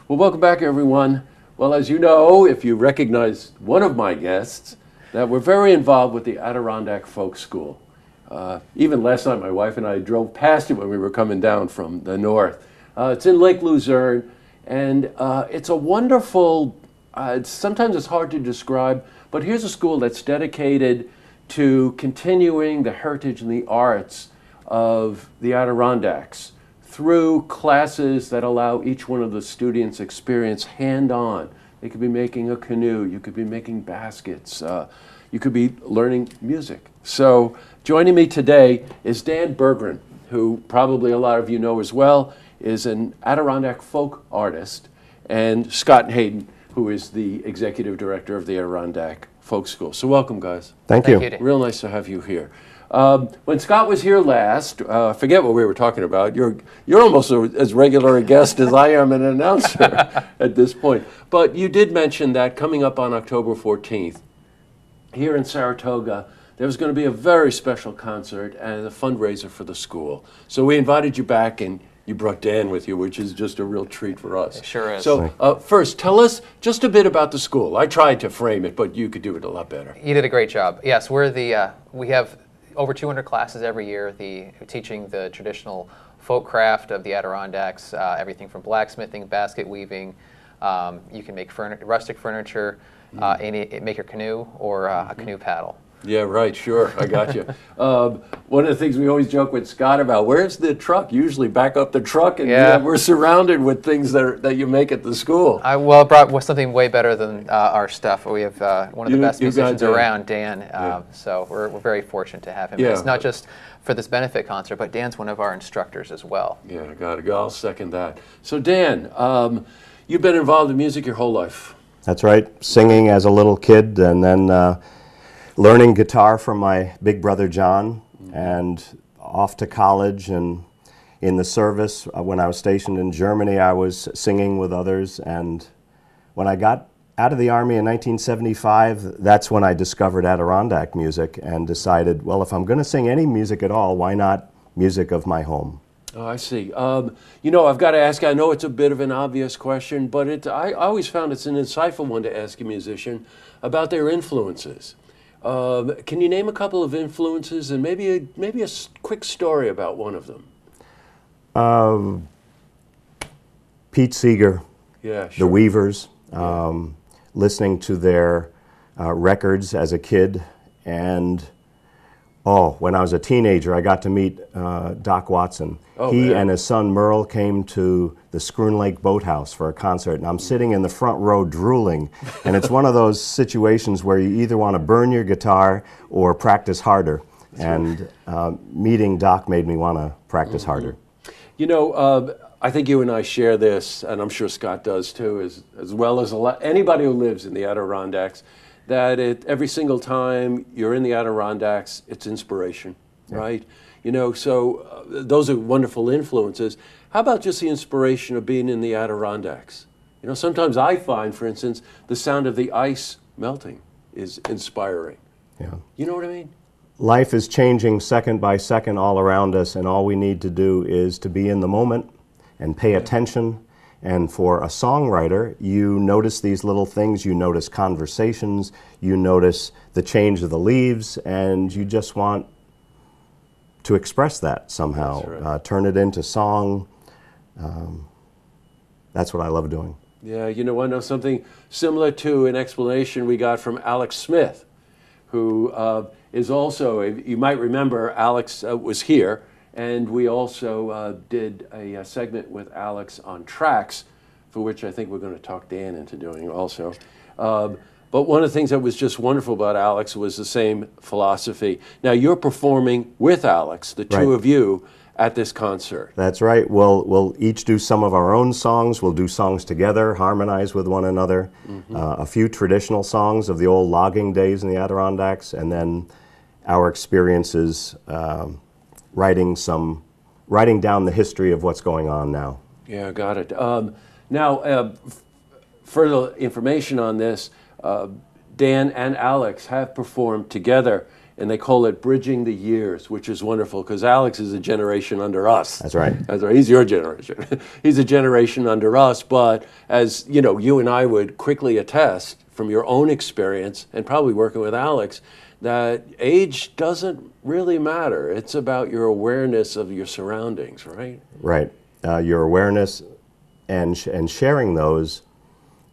Well, welcome back, everyone. Well, as you know, if you recognize one of my guests, that we're very involved with the Adirondack Folk School. Even last night, my wife and I drove past it when we were coming down from the north. It's in Lake Luzerne, and it's a wonderful, sometimes it's hard to describe, but here's a school that's dedicated to continuing the heritage and the arts of the Adirondacks through classes that allow each one of the students experience hand-on. They could be making a canoe, you could be making baskets, you could be learning music. So joining me today is Dan Berggren, who probably a lot of you know as well, is an Adirondack folk artist, and Scott and Hayden, who is the executive director of the Adirondack Folk School. So welcome, guys. Thank you. Real nice to have you here. When Scott was here last, I forget what we were talking about. You're almost as regular a guest as I am an announcer at this point. But you did mention that coming up on October 14th, here in Saratoga, there was going to be a very special concert and a fundraiser for the school. So we invited you back, and you brought Dan with you, which is just a real treat for us. It sure is. So first, tell us just a bit about the school. I tried to frame it, but you could do it a lot better. You did a great job. Yes, we have over 200 classes every year, teaching the traditional folk craft of the Adirondacks, everything from blacksmithing, basket weaving. You can make rustic furniture, make your canoe, or a canoe paddle. Yeah, right, sure, I got you. One of the things we always joke with Scott about, where's the truck? Usually back up the truck, and we're surrounded with things that you make at the school. I brought something way better than our stuff. We have one of the best musicians around, Dan, so we're very fortunate to have him. Yeah. It's not just for this benefit concert, but Dan's one of our instructors as well. Yeah, I got to go. I'll second that. So Dan, you've been involved in music your whole life. That's right, singing as a little kid, and then learning guitar from my big brother John, and off to college, and in the service when I was stationed in Germany I was singing with others, and when I got out of the Army in 1975, that's when I discovered Adirondack music and decided, well, if I'm going to sing any music at all, why not music of my home? Oh, I see. You know, I've got to ask, I know it's a bit of an obvious question, but I always found it's an insightful one to ask a musician about their influences. Can you name a couple of influences and maybe a quick story about one of them? Pete Seeger, yeah, sure. The Weavers, listening to their records as a kid, and when I was a teenager I got to meet Doc Watson. He and his son Merle came to the Schroon Lake Boathouse for a concert, and I'm sitting in the front row drooling, and it's one of those situations where you either want to burn your guitar or practice harder, and meeting Doc made me want to practice harder. You know, I think you and I share this, and I'm sure Scott does too, as well as anybody who lives in the Adirondacks, that every single time you're in the Adirondacks, it's inspiration, right? You know, so those are wonderful influences. How about just the inspiration of being in the Adirondacks? You know, sometimes I find, for instance, the sound of the ice melting is inspiring. Yeah. You know what I mean? Life is changing second by second all around us, and all we need to do is to be in the moment and pay attention. And for a songwriter, you notice these little things, you notice conversations, you notice the change of the leaves, and you just want to express that somehow, right. Turn it into song. That's what I love doing. Yeah, you know, I know something similar to an explanation we got from Alex Smith, who is also, you might remember, Alex was here, and we also did a segment with Alex on tracks, for which I think we're going to talk Dan into doing also. But one of the things that was just wonderful about Alex was the same philosophy. Now, you're performing with Alex, the two of you, at this concert. That's right. We'll each do some of our own songs. We'll do songs together, harmonize with one another. A few traditional songs of the old logging days in the Adirondacks, and then our experiences writing down the history of what's going on now. Yeah, got it. Now, further information on this, Dan and Alex have performed together and they call it Bridging the Years, which is wonderful because Alex is a generation under us. That's right. That's right. He's your generation. He's a generation under us, but as you know, you and I would quickly attest from your own experience and probably working with Alex that age doesn't really matter. It's about your awareness of your surroundings, right? Right. Your awareness and sharing those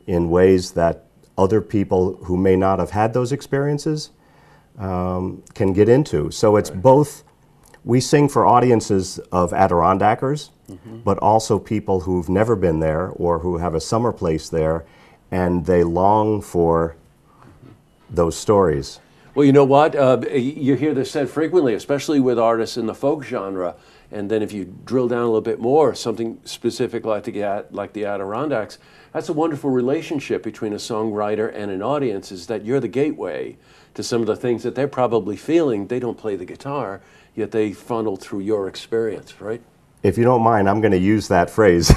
in ways that other people who may not have had those experiences can get into. So it's both, we sing for audiences of Adirondackers, but also people who've never been there or who have a summer place there, and they long for those stories. Well, you know what? You hear this said frequently, especially with artists in the folk genre. And then if you drill down a little bit more, something specific like the Adirondacks, that's a wonderful relationship between a songwriter and an audience, is that you're the gateway to some of the things that they're probably feeling. They don't play the guitar, yet they funnel through your experience, right? If you don't mind, I'm going to use that phrase.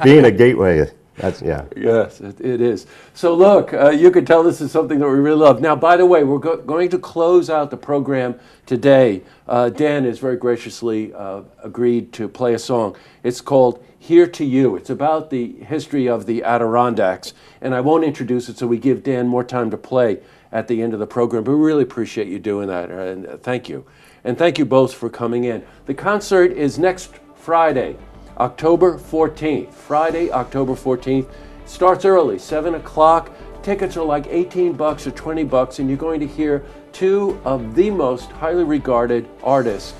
Being a gateway. That's, yeah. Yes, it is. So look, you can tell this is something that we really love. Now, by the way, we're going to close out the program today. Dan has very graciously agreed to play a song. It's called Here to You. It's about the history of the Adirondacks. And I won't introduce it, so we give Dan more time to play at the end of the program. But we really appreciate you doing that, and thank you. And thank you both for coming in. The concert is next Friday, October 14th. Friday, October 14th. Starts early, 7 o'clock. Tickets are like $18 or $20, and you're going to hear two of the most highly regarded artists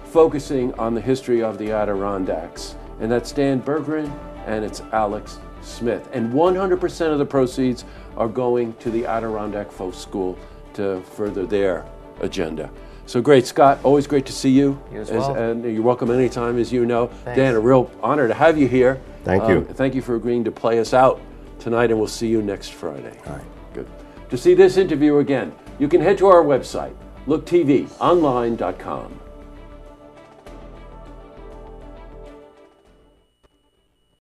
focusing on the history of the Adirondacks. And that's Dan Berggren and it's Alex Smith. And 100% of the proceeds are going to the Adirondack Folk School to further their agenda. So great, Scott, always great to see you. You as well. And you're welcome anytime, as you know. Thanks. Dan, a real honor to have you here. Thank you. Thank you for agreeing to play us out tonight, and we'll see you next Friday. All right. Good. To see this interview again, you can head to our website, looktvonline.com.